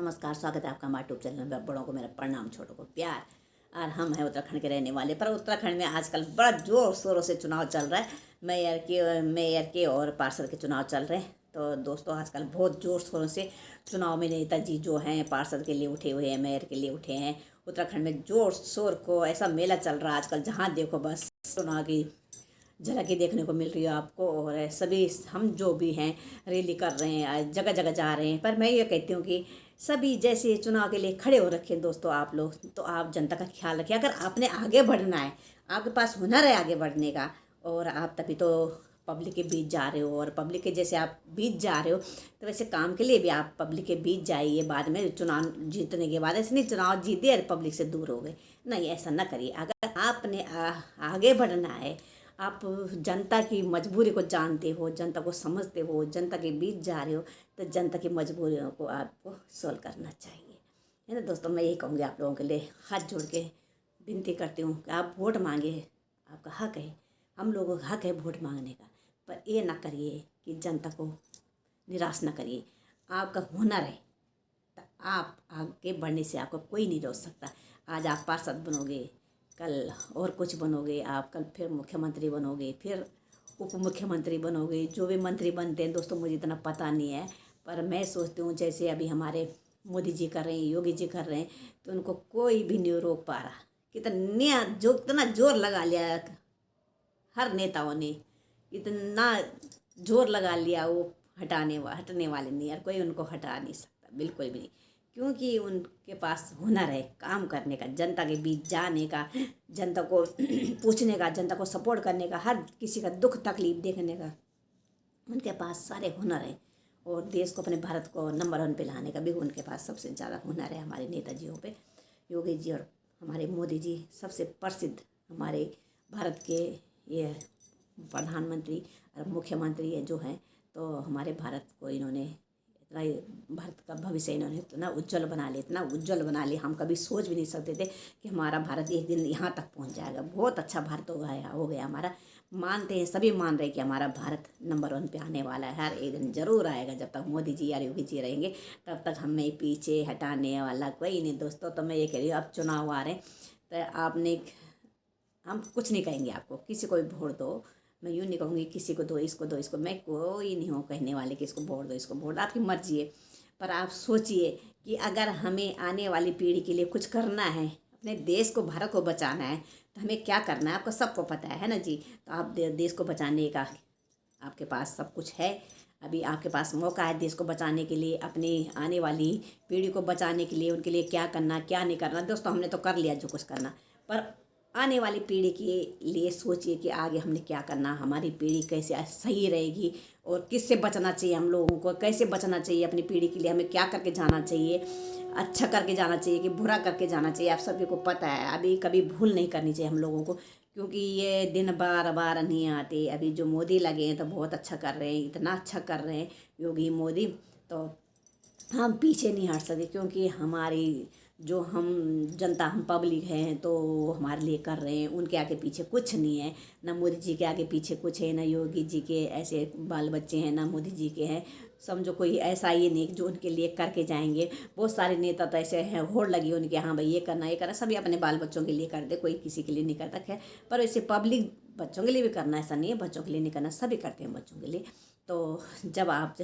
नमस्कार, स्वागत है आपका हमारे यूट्यूब चैनल में। बड़ों को मेरा प्रणाम, छोटों को प्यार। और हम हैं उत्तराखंड के रहने वाले, पर उत्तराखंड में आजकल बड़ा जोर शोरों से चुनाव चल रहा है। मेयर के और पार्षद के चुनाव चल रहे हैं। तो दोस्तों, आजकल बहुत जोर शोरों से चुनाव में नेताजी जो हैं पार्षद के लिए उठे हुए हैं, मेयर के लिए उठे हैं। उत्तराखंड में जोर शोर को ऐसा मेला चल रहा है आजकल, जहाँ देखो बस चुनाव की झलक ही देखने को मिल रही है आपको। और सभी हम जो भी हैं रैली कर रहे हैं, जगह जगह जा रहे हैं। पर मैं ये कहती हूँ कि सभी जैसे चुनाव के लिए खड़े हो रखे दोस्तों आप लोग, तो आप जनता का ख्याल रखिए। अगर आपने आगे बढ़ना है, आपके पास हुनर है आगे बढ़ने का, और आप तभी तो पब्लिक के बीच जा रहे हो। और पब्लिक के जैसे आप बीच जा रहे हो, तो वैसे काम के लिए भी आप पब्लिक के बीच जाइए। बाद में चुनाव जीतने के बाद ऐसे नहीं चुनाव जीते और पब्लिक से दूर हो गए, नहीं, ऐसा ना करिए। अगर आपने आगे बढ़ना है, आप जनता की मजबूरी को जानते हो, जनता को समझते हो, जनता के बीच जा रहे हो, तो जनता की मजबूरियों को आपको सॉल्व करना चाहिए, है ना दोस्तों। मैं यही कहूँगी आप लोगों के लिए, हाथ जोड़ के विनती करती हूँ कि आप वोट मांगे, आपका हक है, हम लोगों का हक है वोट मांगने का। पर ये ना करिए कि जनता को निराश ना करिए। आपका हुनर है तो आप आगे बढ़ने से आपको कोई नहीं रोक सकता। आज आप पार्षद बनोगे, कल और कुछ बनोगे, आप कल फिर मुख्यमंत्री बनोगे, फिर उप मुख्यमंत्री बनोगे। जो भी मंत्री बनते हैं दोस्तों, मुझे इतना पता नहीं है, पर मैं सोचती हूँ जैसे अभी हमारे मोदी जी कर रहे हैं, योगी जी कर रहे हैं, तो उनको कोई भी नहीं रोक पा रहा। इतना जोर लगा लिया हर नेताओं ने, इतना जोर लगा लिया, वो हटने वाले नहीं, और कोई उनको हटा नहीं सकता, बिल्कुल भी नहीं। क्योंकि उनके पास हुनर है काम करने का, जनता के बीच जाने का, जनता को पूछने का, जनता को सपोर्ट करने का, हर किसी का दुख तकलीफ देखने का उनके पास सारे हुनर है। और देश को, अपने भारत को नंबर 1 पे लाने का भी उनके पास सबसे ज़्यादा हुनर है। हमारे नेताजियों पे, योगी जी और हमारे मोदी जी सबसे प्रसिद्ध हमारे भारत के ये प्रधानमंत्री और मुख्यमंत्री है जो हैं। तो हमारे भारत को इन्होंने इतना, भारत का भविष्य इन्होंने इतना उज्जवल बना लिया, इतना उज्जवल बना लिया। हम कभी सोच भी नहीं सकते थे कि हमारा भारत एक दिन यहाँ तक पहुँच जाएगा। बहुत अच्छा भारत हो गया हमारा। मानते हैं, सभी मान रहे हैं कि हमारा भारत नंबर 1 पे आने वाला है। हर एक दिन ज़रूर आएगा। जब तक मोदी जी या योगी जी रहेंगे, तब तक हमें पीछे हटाने वाला कोई नहीं दोस्तों। तो मैं ये कह रही हूँ, अब चुनाव आ रहे हैं, तो आपने, हम कुछ नहीं कहेंगे आपको, किसी को भी वोट दो। मैं यूँ नहीं कहूँगी किसी को दो, इसको दो, इसको, मैं कोई नहीं हूँ कहने वाले कि इसको वोट दो, इसको वोट दो, आपकी मर्जी है। पर आप सोचिए कि अगर हमें आने वाली पीढ़ी के लिए कुछ करना है, अपने देश को, भारत को बचाना है, तो हमें क्या करना है आपको सबको पता है ना जी। तो आप देश को बचाने का आपके पास सब कुछ है। अभी आपके पास मौका है देश को बचाने के लिए, अपनी आने वाली पीढ़ी को बचाने के लिए। उनके लिए क्या करना, क्या नहीं करना दोस्तों, हमने तो कर लिया जो कुछ करना। पर आने वाली पीढ़ी के लिए सोचिए कि आगे हमने क्या करना, हमारी पीढ़ी कैसे सही रहेगी, और किससे बचना चाहिए, हम लोगों को कैसे बचना चाहिए अपनी पीढ़ी के लिए, हमें क्या करके जाना चाहिए, अच्छा करके जाना चाहिए कि बुरा करके जाना चाहिए। आप सभी को पता है, अभी कभी भूल नहीं करनी चाहिए हम लोगों को, क्योंकि ये दिन बार बार नहीं आते। अभी जो मोदी लगे हैं तो बहुत अच्छा कर रहे हैं, इतना अच्छा कर रहे हैं योगी मोदी। तो हम पीछे नहीं हट सकते, क्योंकि हमारी जो हम जनता, हम पब्लिक हैं, तो हमारे लिए कर रहे हैं। उनके आगे पीछे कुछ नहीं है, ना मोदी जी के आगे पीछे कुछ है, ना योगी जी के ऐसे बाल बच्चे हैं, ना मोदी जी के हैं। समझो कोई ऐसा ही नहीं जो उनके लिए करके जाएंगे। बहुत सारे नेता तो ऐसे हैं, होड़ लगी उनके, हाँ भाई ये करना, ये करना, सभी अपने बाल बच्चों के लिए करते, कोई किसी के लिए नहीं करता। खैर, पर वैसे पब्लिक बच्चों के लिए भी करना, ऐसा नहीं है बच्चों के लिए नहीं करना, सभी करते हैं बच्चों के लिए। तो जब आप,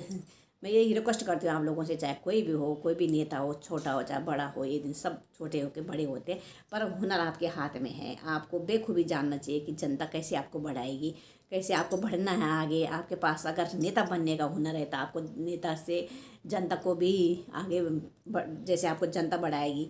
मैं यही रिक्वेस्ट करती हूँ आप लोगों से, चाहे कोई भी हो, कोई भी नेता हो, छोटा हो चाहे बड़ा हो, ये दिन सब छोटे हो के बड़े होते हैं, पर हुनर आपके हाथ में है। आपको बेखूबी जानना चाहिए कि जनता कैसे आपको बढ़ाएगी, कैसे आपको बढ़ना है आगे। आपके पास अगर नेता बनने का हुनर है, तो आपको नेता से जनता को भी आगे जैसे आपको जनता बढ़ाएगी,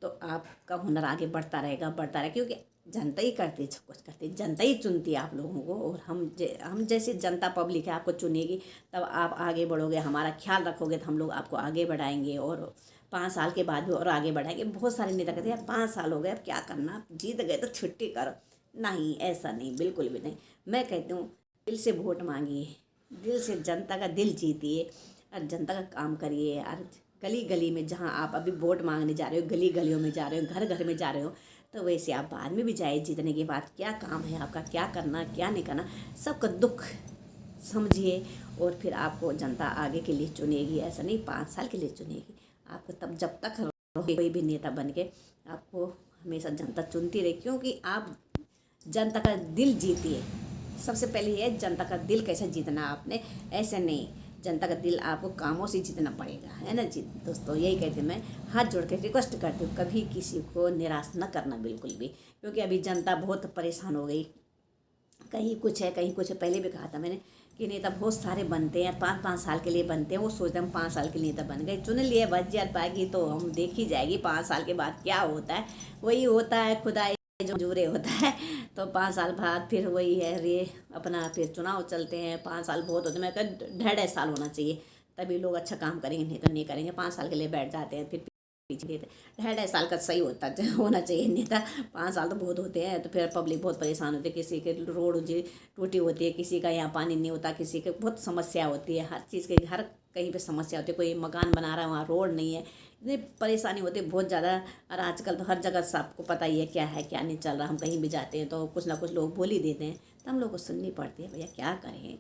तो आपका हुनर आगे बढ़ता रहेगा, बढ़ता रहेगा। क्योंकि जनता ही करती, सब कुछ करती, जनता ही चुनती है आप लोगों को। और हम जैसे जनता पब्लिक है आपको चुनेगी, तब आप आगे बढ़ोगे, हमारा ख्याल रखोगे, तो हम लोग आपको आगे बढ़ाएंगे। और 5 साल के बाद भी और आगे बढ़ाएंगे। बहुत सारे नेता कहते हैं यार 5 साल हो गए, अब क्या करना, आप जीत गए तो छुट्टी करो। नहीं, ऐसा नहीं, बिल्कुल भी नहीं। मैं कहती हूँ दिल से वोट मांगिए, दिल से जनता का दिल जीतिए, और जनता का काम करिए। और गली गली में, जहाँ आप अभी वोट मांगने जा रहे हो, गली गलियों में जा रहे हो, घर घर में जा रहे हो, तो वैसे आप बाद में भी जाए। जीतने के बाद क्या काम है आपका, क्या करना, क्या नहीं करना, सबका दुख समझिए। और फिर आपको जनता आगे के लिए चुनेगी, ऐसा नहीं 5 साल के लिए चुनेगी, आपको तब जब तक रहोगे कोई भी नेता बन के, आपको हमेशा जनता चुनती रहे, क्योंकि आप जनता का दिल जीतिए। सबसे पहले ये जनता का दिल कैसे जीतना आपने, ऐसे नहीं, जनता का दिल आपको कामों से जीतना पड़ेगा, है ना जी। दोस्तों यही कहते मैं हाथ जोड़ के रिक्वेस्ट करती हूँ, कभी किसी को निराश न करना बिल्कुल भी, क्योंकि अभी जनता बहुत परेशान हो गई। कहीं कुछ है कहीं कुछ है। पहले भी कहा था मैंने कि नेता बहुत सारे बनते हैं, 5-5 साल के लिए बनते हैं। वो सोचते हैं हम 5 साल के नेता बन गए, चुन लिए, बच जात पाएगी तो हम देख ही जाएगी 5 साल के बाद क्या होता है। वही होता है खुदाई जो मंजूरे होता है। तो 5 साल बाद फिर वही है, रे अपना फिर चुनाव चलते हैं। 5 साल बहुत होते हैं, मैं कहता 1.5 साल होना चाहिए, तभी लोग अच्छा काम करेंगे, नहीं तो नहीं करेंगे। 5 साल के लिए बैठ जाते हैं, फिर पीछे देते। 1.5 साल का सही होना चाहिए नेता। 5 साल तो बहुत होते हैं, तो फिर पब्लिक बहुत परेशान होती है। किसी के रोड टूटी होती है, किसी का यहाँ पानी नहीं होता, किसी के बहुत समस्या होती है, हर चीज़ के हर कहीं पे समस्या होती है। कोई मकान बना रहा है वहाँ रोड नहीं है, इतनी परेशानी होती है बहुत ज़्यादा। और आजकल तो हर जगह सबको पता ही है क्या नहीं चल रहा। हम कहीं भी जाते हैं तो कुछ ना कुछ लोग बोल ही देते हैं, तो हम लोग को सुननी पड़ती है। भैया क्या करें,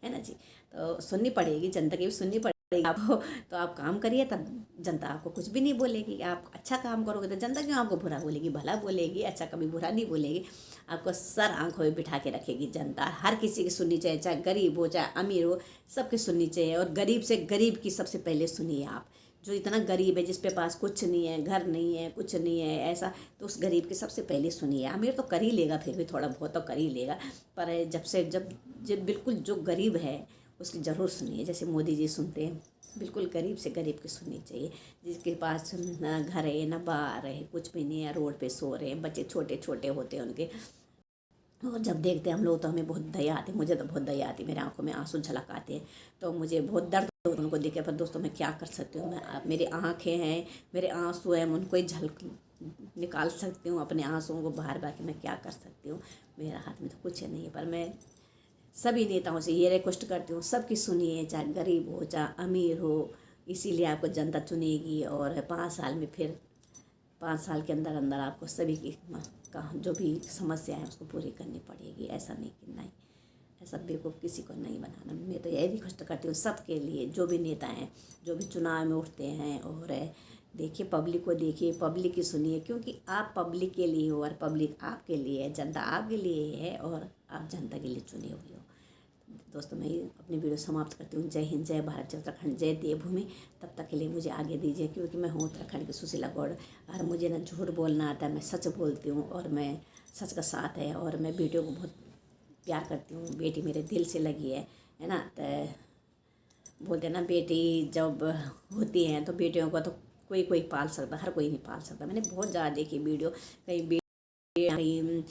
है ना जी। तो सुननी पड़ेगी, जनता की भी सुननी पड़ेगी आपको। तो आप काम करिए, तब जनता आपको कुछ भी नहीं बोलेगी। आप अच्छा काम करोगे तो जनता क्यों आपको बुरा बोलेगी, भला बोलेगी। अच्छा कभी बुरा नहीं बोलेगी, आपको सर आंखों में बिठा के रखेगी जनता। हर किसी की सुननी चाहिए, चाहे गरीब हो चाहे अमीर हो, सबकी सुननी चाहिए। और गरीब से गरीब की सबसे पहले सुनिए आप। जो इतना गरीब है, जिसके पास कुछ नहीं है, घर नहीं है, कुछ नहीं है ऐसा, तो उस गरीब की सबसे पहले सुनिए। अमीर तो कर ही लेगा, फिर भी थोड़ा बहुत तो कर ही लेगा, पर जब बिल्कुल जो गरीब है उसकी ज़रूर सुनिए। जैसे मोदी जी सुनते हैं, बिल्कुल गरीब से गरीब की सुननी चाहिए। जिसके पास ना घर है ना बाहर है, कुछ भी नहीं है, रोड पे सो रहे हैं, बच्चे छोटे छोटे होते हैं उनके। और जब देखते हैं हम लोग तो हमें बहुत दया आती है, मुझे तो बहुत दया आती है, मेरे आंखों में आंसू झलक आते हैं। तो मुझे बहुत दर्द होता है उनको देख के। पर दोस्तों मैं क्या कर सकती हूँ, मेरी आँखें हैं, मेरे आंसू हैं, मैं उनको ही झलक निकाल सकती हूँ अपने आंसुओं को बाहर बाकी मैं क्या कर सकती हूँ। मेरा हाथ में तो कुछ नहीं है। पर मैं सभी नेताओं से ये रिक्वेस्ट करती हूँ, सबकी सुनिए, चाहे गरीब हो चाहे अमीर हो। इसीलिए आपको जनता चुनेगी, और 5 साल में फिर 5 साल के अंदर अंदर आपको सभी की जो भी समस्या है उसको पूरी करनी पड़ेगी। ऐसा नहीं कि नहीं, ऐसा बेवकूफ़ किसी को नहीं बनाना। मैं तो यही रिक्वेस्ट करती हूँ सबके लिए, जो भी नेता हैं, जो भी चुनाव में उठते हैं। और देखिए पब्लिक को, देखिए पब्लिक की सुनिए, क्योंकि आप पब्लिक के लिए हो और पब्लिक आपके लिए है, जनता आपके लिए है और आप जनता के लिए चुने हुए हो। दोस्तों मैं अपनी वीडियो समाप्त करती हूँ। जय हिंद, जय भारत, जय उत्तराखंड, जय देवभूमि। तब तक के लिए मुझे आगे दीजिए, क्योंकि मैं हूँ उत्तराखंड की सुशीला गौड़, और मुझे ना झूठ बोलना आता है, मैं सच बोलती हूँ, और मैं सच का साथ है। और मैं बेटियों को बहुत प्यार करती हूँ, बेटी मेरे दिल से लगी है ना। तो बोलते हैं ना, बेटी जब होती हैं तो बेटियों को तो कोई कोई पाल सकता, हर कोई नहीं पाल सकता। मैंने बहुत ज़्यादा देखी वीडियो, कहीं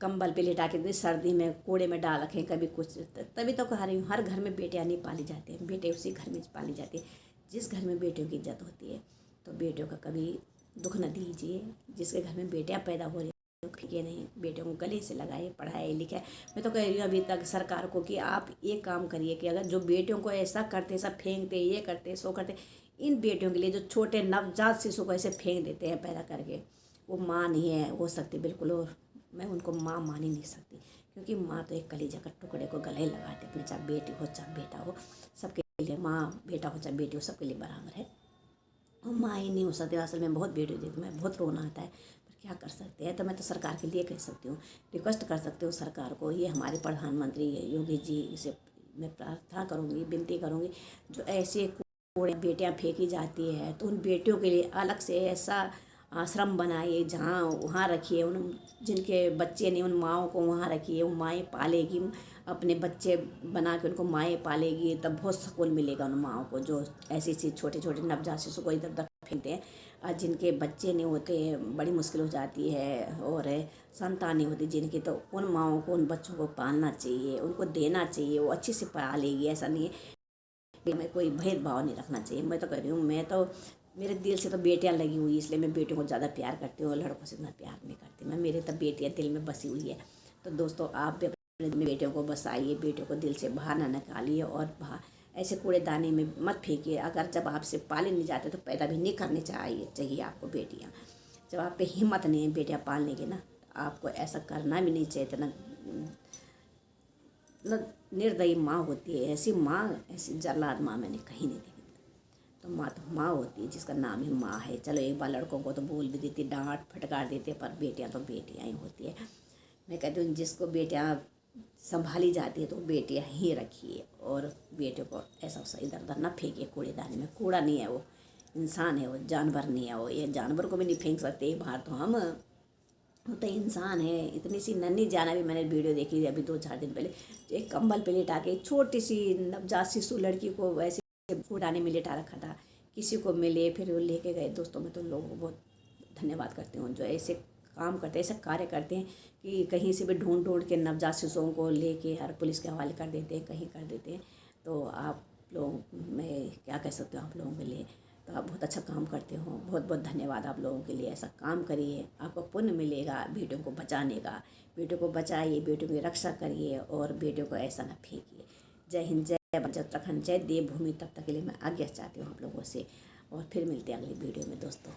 कंबल पे लिटा के इतनी सर्दी में कूड़े में डाल रखें, कभी कुछ। तभी तो कह रही हूँ, हर घर में बेटियाँ नहीं पाली जाती हैं, बेटे उसी घर में पाली जाती है जिस घर में बेटियों की इज्जत होती है। तो बेटियों का कभी दुख न दीजिए। जिसके घर में बेटियाँ पैदा हो रही हैं फीके नहीं, बेटियों को गले से लगाए, पढ़ाए लिखाए। मैं तो कह रही हूँ अभी तक सरकार को कि आप एक काम करिए कि अगर जो बेटियों को ऐसा करते, सब फेंकते, ये करते सो करते, इन बेटियों के लिए जो छोटे नवजात शिशु को ऐसे फेंक देते हैं पैदा करके, वो माँ नहीं है हो सकती बिल्कुल। और मैं उनको माँ मान ही नहीं सकती, क्योंकि माँ तो एक कलीजा का टुकड़े को गले लगाते अपने, चाहे बेटी हो चाहे बेटा हो, सबके लिए माँ, बेटा हो चाहे बेटी हो, सबके लिए बराबर है। वो माँ ही नहीं हो सकती। असल में बहुत वीडियो देखती मैं, बहुत रोना आता है, पर क्या कर सकते हैं। तो मैं तो सरकार के लिए कह सकती हूँ, रिक्वेस्ट कर सकती हूँ सरकार को। ये हमारे प्रधानमंत्री योगी जी से मैं प्रार्थना करूँगी, विनती करूँगी, जो ऐसे कूड़े बेटियाँ फेंकी जाती है तो उन बेटियों के लिए अलग से ऐसा आश्रम बनाइए, जहाँ वहाँ रखिए। उन जिनके बच्चे नहीं, उन माँओं को वहाँ रखिए, वो माएँ पालेगी, अपने बच्चे बना के उनको माएँ पालेगी, तब बहुत सुकून मिलेगा उन माँओं को, जो ऐसी चीज़ छोटे छोटे नवजात शिशु को इधर उधर फेंकते हैं। और जिनके बच्चे नहीं होते, बड़ी मुश्किल हो जाती है, और संतान नहीं होती जिनकी, तो उन माँओं को, उन बच्चों को पालना चाहिए, उनको देना चाहिए, वो अच्छे से पालेगी। ऐसा नहीं है कि मैं कोई भेदभाव नहीं रखना चाहिए। मैं तो कह रही हूँ, मैं तो मेरे दिल से तो बेटियाँ लगी हुई, इसलिए मैं बेटियों को ज़्यादा प्यार करती हूँ, लड़कों से इतना प्यार नहीं करती मैं। मेरे तो बेटियाँ दिल में बसी हुई है। तो दोस्तों आप भी अपने बेटियों को बसाइए, बेटियों को दिल से बाहर ना निकालिए, और ऐसे कूड़ेदानी में मत फेंकिए। अगर जब आपसे पाले नहीं जाते तो पैदा भी नहीं करनी चाहिए आपको बेटियाँ। जब आप पे हिम्मत नहीं है बेटियाँ पालने की ना, आपको ऐसा करना भी नहीं चाहिए। इतना निर्दयी माँ होती है, ऐसी माँ, ऐसी जल्लाद माँ मैंने कहीं नहीं देखी। तो माँ होती है जिसका नाम ही माँ है। चलो एक बार लड़कों को तो बोल भी देती, डांट फटकार देते, पर बेटियां तो बेटियां ही होती है। मैं कहती हूँ जिसको बेटियां संभाली जाती है तो बेटियां ही रखिए, और बेटे को ऐसा वैसा इधर उधर ना फेंकिए कूड़ेदान में। कूड़ा नहीं है वो, इंसान है वो, जानवर नहीं है वो। ये जानवर को भी नहीं फेंक सकते एक बार, तो हम वो तो इंसान है। इतनी सी नन्ही जाना भी मैंने वीडियो देखी अभी 2-4 दिन पहले, एक कंबल पे लिटा के छोटी सी नवजात शिशु लड़की को वैसे कूड़ाने में लिटा रखा था। किसी को मिले फिर वो लेके गए। दोस्तों मैं तो लोगों को बहुत धन्यवाद करती हूँ जो ऐसे काम करते हैं, ऐसे कार्य करते हैं कि कहीं से भी ढूंढ के नवजात शिशुओं को लेके हर पुलिस के हवाले कर देते हैं, कहीं कर देते हैं। तो आप लोग, मैं क्या कह सकती हूँ आप लोगों के लिए, तो आप बहुत अच्छा काम करते हो। बहुत बहुत धन्यवाद आप लोगों के लिए। ऐसा काम करिए, आपको पुण्य मिलेगा बेटियों को बचाने का। बेटियों को बचाइए, बेटियों की रक्षा करिए, और बेटियों को ऐसा ना फेंकिए। जय हिंद, जय उत्तराखंड, जय देवभूमि। तब तक के लिए मैं आज्ञा चाहती हूँ आप लोगों से, और फिर मिलते हैं अगली वीडियो में दोस्तों।